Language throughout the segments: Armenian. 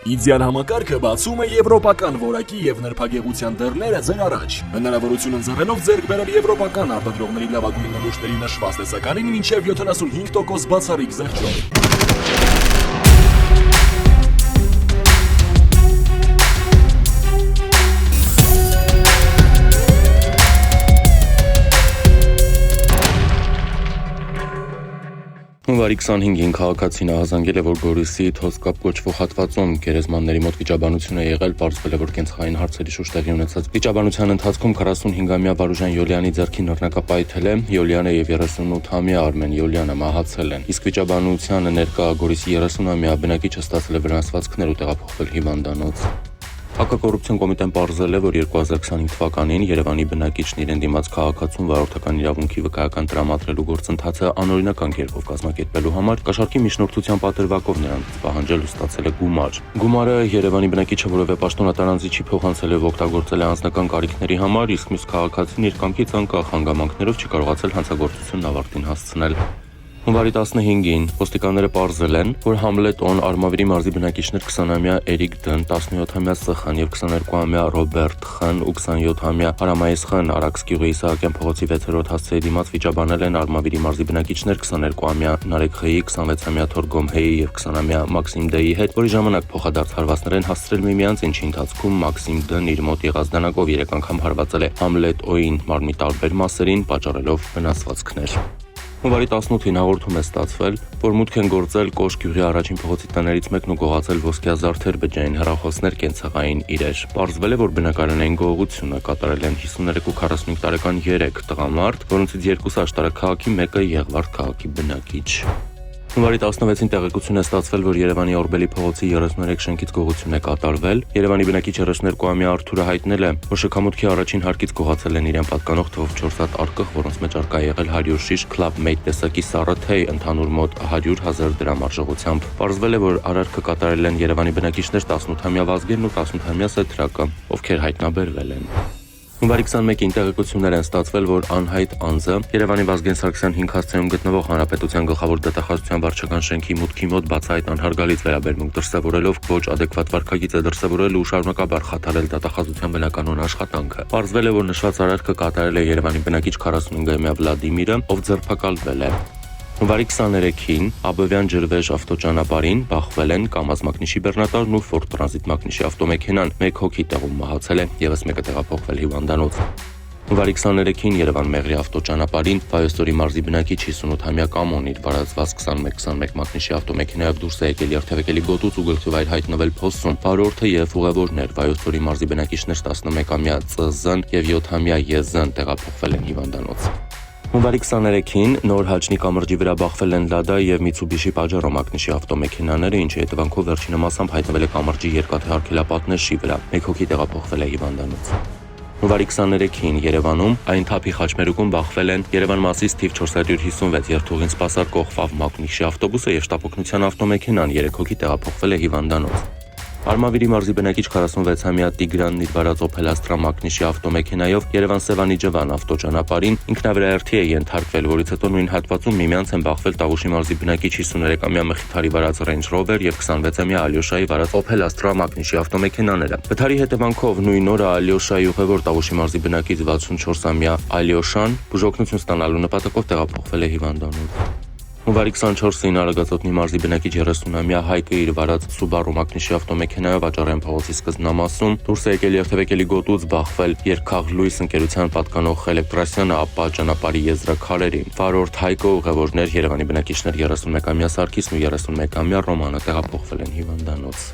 Իդեալ համակարգը բացում է եվրոպական որակի եւ նրբագեղության դռները ձեր առաջ։ Հնարավորություն ընձեռելով ձեռք բերել եվրոպական արտադրողների լավագույն նմուշների նշված տեսականին մինչև 75% բացառիկ զեղչով։ Հունվարի 25-ին քաղաքացին ահազանգել է, որ Գորիսի Թոսկապ կոչվող հատվածում գերեզմանների մոտ վիճաբանություն է եղել, պարզվել է, որ կենցաղային հարցերի շուրջ տեղի ունեցած վիճաբանության ընթացքում 45-ամյա Վարուժան Յոլյանի ձեռքին նռնակապայթել է, Յոլյանը եւ 38-ամյա Արմեն Յոլյանը մահացել են։ Իսկ վիճաբանությանը ներկա Գորիսի 30-ամյա բնակիչը ստացել է վնասվածքներ ու տեղափոխվել հիվանդանոց։ Հակակոռուպցիոն կոմիտեն պարզել է, որ 2025 թվականին Երևանի բնակիչն իրեն դիմաց քաղաքացուն վարորդական իրավունքի վկայական տրամադրելու գործընթացը անօրինական կերպով կազմակերպելու համար կաշառքի միջնորդության պատրվակով նրանց պահանջել ու ստացել է գումար։ Գումարը Երևանի բնակիչը որևէ պաշտոնատարանձի չի փոխանցել եւ օգտագործել է անձնական կարիքների համար, իսկ մյուս քաղաքացին իր կամքից անկախ հանգամանքներով չի կարողացել հանցագործությունն ավարտին հասցնել։ Հունվարի 15-ին ոստիկանները պարզել են, որ Համլետոն Արմավիրի մարզի բնակիչներ 20-ամյա Էրիկ Դն, 17-ամյա Սխն եւ 22-ամյա Ռոբերտ Խն ու 27-ամյա Արամայես Խն Արաքսկյուղի Իսահակյան փողոցի 6-րդ հասցեի դիմաց վիճաբանել են Արմավիրի մարզի բնակիչներ 22-ամյա Նարեկ Խեի, 26-ամյա Թորգոմ Հեի եւ 20-ամյա Մաքսիմ Դեի հետ, որի ժամանակ փոխադարձ հարվածներ են հասցրել միմյանց, ինչի ընթացքում Մաքսիմ Դն իր մոտ եղած դանակով 3 անգամ հարվածել է Համլետ Օին մարմնի տարբեր մասերին, պատճառելով վնասվածքներ։ Հունվարի 18-ին հաղորդում է ստացվել, որ մուտք են գործել Կոշ գյուղի առաջին փողոցի տներից մեկն ու գողացել ոսկյա զարդեր բջջային հեռախոսներ կենցաղային իրեր։ Պարզվել է, որ բնակարանային գողությունը կատարել են 53 ու 45 տարեկան 3 տղամարդ, որոնցից 2-ը աշտարակ քաղաքի, մեկը Եղվարդ քաղաքի բնակիչ։ Հունվարի 16-ին տեղեկություն է ստացվել, որ Երևանի Օրբելի փողոցի 33 շենքից գողություն է կատարվել։ Երևանի բնակիչ 32-ամյա Արթուրը հայտնել է, որ շքամուտքի առաջին հարկից գողացել են իրեն պատկանող թվով 4 հատ արկղ, որոնց մեջ արկա եղել 100 շիշ Club Mate տեսակի սառը թեյ, ընդհանուր մոտ 100,000 դրամ արժողությամբ։ Պարզվել է, որ արարքը կատարել են Երևանի բնակիչներ 18-ամյա Վազգենն ու 18-ամյա Սեթրակը, ովքեր հայտնաբերվել են։ Հունվարի 21-ին տեղեկություններ են ստացվել, որ անհայտ անձը Երևանի Վազգեն Սարգսյան 5 հասցեում գտնվող Հանրապետության գլխավոր դատախազության վարչական շենքի մուտքի մոտ բացահայտ անհարգալից վերաբերմունք դրսևորելով ոչ ադեկվատ վարքագիծ է դրսևորել ու շարունակաբար խաթարել դատախազության բնականոն աշխատանքը։ Պարզվել է, որ նշված արարքը կատարել է Երևանի բնակիչ 45-ամյա Վլադիմիրը, ով ձերբակալվել է։ Հունվարի 23-ին Աբովյան ջրվեժ ավտոճանապարհին բախվել են Կամազ մակնիշի բեռնատարն ու Ֆորդ տրանզիտ մակնիշի ավտոմեքենան, 1 հոգի տեղում մահացել է, եւս մեկը տեղափոխվել հիվանդանոց։ Հունվարի 23-ին Երևան-Մեղրի ավտոճանապարհին Վայոց-Ձորի մարզի բնակիչ 58-ամյա Կամոն իր վարածված 21-21 մակնիշի ավտոմեքենայով դուրս է եկել երթևեկելի գոտուց ու գլխիվայր հայտնվել փոսում։ Վարորդը եւ ուղևորներ Վայոց-Ձորի մարզի բնակիչներ 11-ամյա Ծ.Զ.-ն եւ 7-ամյա Ե.Զ.-ն տեղափոխվել են հիվանդանոց։ Հունվարի 23-ին նոր Հաչնի կամրջի վրա բախվել են Լադա եւ Միցուբիշի Պաջարո մակնիշի ավտոմեքենաները, ինչի հետևանքով վերջինը մասամբ հայտնվել է կամրջի երկաթե արգելապատնեշի վրա։ 1 հոգի տեղափոխվել է հիվանդանոց։ Հունվարի 23-ին Երևանում այն թափի խաչմերուկում բախվել են Երևան մասից թիվ 456 երթուղին սպասարկող Ֆավ մակնիշի ավտոբուսը եւ շտապօգնության ավտոմեքենան, 3 հոգի տեղափոխվել է հիվանդանոց։ Արմավիրի մարզի բնակիչ 46-ամյա Տիգրանն իր վարած Opel Astra մակնիշի ավտոմեքենայով Երևան-Սևանի Ջվան ավտոճանապարհին ինքնավերայերթի է ենթարկվել, որից հետո նույն հատվածում միմյանց են բախվել Տավուշի մարզի բնակիչ 53-ամյա Մխիթարի վարած Range Rover եւ 26-ամյա Ալյոշայի վարած Opel Astra մակնիշի ավտոմեքենաները։ Վթարի հետևանքով նույն օրը Ալյոշայի ուղևոր Տավուշի մարզի բնակիչ 64-ամյա Ալյոշան բուժօգնություն ստանալու նպատակով տեղափոխվել է հիվանդանոց։ Հունվարի 24-ին Արագածոտնի մարզի բնակիչ 30-ամյա Հայկը իր վարած Subaru մակնիշի ավտոմեքենայով Աճարյան փողոցի սկզբնամասում դուրս է եկել երթևեկելի գոտուց բախվել Երկաղ Լույս ընկերության պատկանող Էլեկտրասյանը ապա ճանապարհի եզրաքարերի։ Վարորդ Հայկը ուղևորներ Երևանի բնակիչներ 31-ամյա Սարգիսն ու 31-ամյա Ռոմանը տեղափոխվել են հիվանդանոց։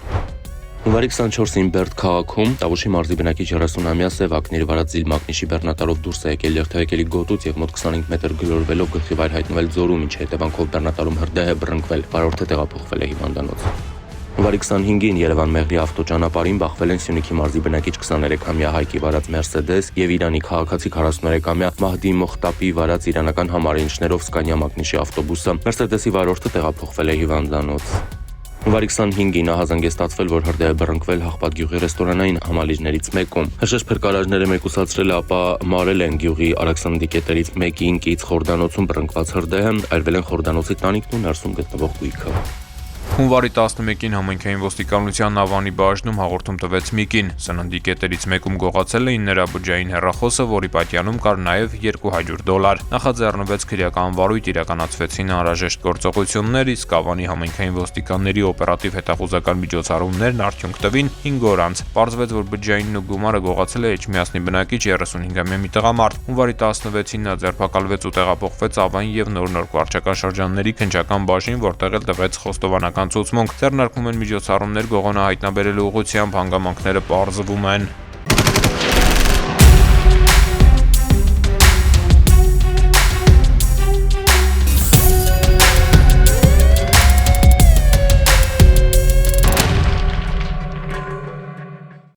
Հունվարի 24-ին Բերդ քաղաքում Տավուշի մարզի բնակիչ 30-ամյա Սևակն իր վարած Զիլ մակնիշի բեռնատարով դուրս է եկել երթևեկելի գոտուց եւ մոտ 25 մետր գլորվելով գլխիվայր հայտնվել ձորում, ինչի հետևանքով բեռնատարում հրդեհ է բռնկվել, վարորդը տեղափոխվել է հիվանդանոց։ Հունվարի 25-ին Երևան-Մեղրի ավտոճանապարհին բախվել են Սյունիքի մարզի բնակիչ 23-ամյա Հայկի վարած Mercedes եւ Իրանի քաղաքացի 43-ամյա Մահդի Մոխտապի վարած իրանական համարինչներով Scania մակնիշի ավտոբուսը։ Mercedes-ի վարորդը տեղափոխվել է հիվանդանոց։ Հունվարի 25-ին ահազանգ է ստացվել, որ հրդեհ է բռնկվել Հաղպատ գյուղի ռեստորանային համալիրներից մեկում։ Հրշեջ փրկարարները մեկուսացրել է, ապա մարել են գյուղի Ալեքսանդրի կետերից մեկի ինքից խորդանոցում բռնկված հրդեհը, այրվել են խորդանոցի տանիքն ու ներսում գտնվող գույքը։ Հունվարի 11-ին համայնքային ոստիկանության Ավանի բաժնում հաղորդում տվեց ՄԻԿ-ին։ Սննդի կետերից մեկում գողացել էին նրա բջջային հեռախոսը, որի պատյանում կար նաև $200։ Նախաձեռնվեց քրեական վարույթ, իրականացվեցին անհրաժեշտ գործողություններ, իսկ Ավանի համայնքային ոստիկանների օպերատիվ հետախուզական միջոցառումներն արդյունք տվին 5 օր անց։ Պարզվեց, որ բջջայինն ու գումարը գողացել է Էջմիածնի բնակիչ 35-ամյա մի տղամարդ։ Հունվարի 16-ին նա ձերբակալվեց ու տեղափոխվեց Ավան եւ Նոր վարչական շրջանների քննչական բաժին, որտեղ էլ տվեց խոստովանական ցուցմունք։ Ձեռնարկվում են միջոցառումներ գողոնը հայտնաբերելու ուղղությամբ, հանգամանքները պարզվում են։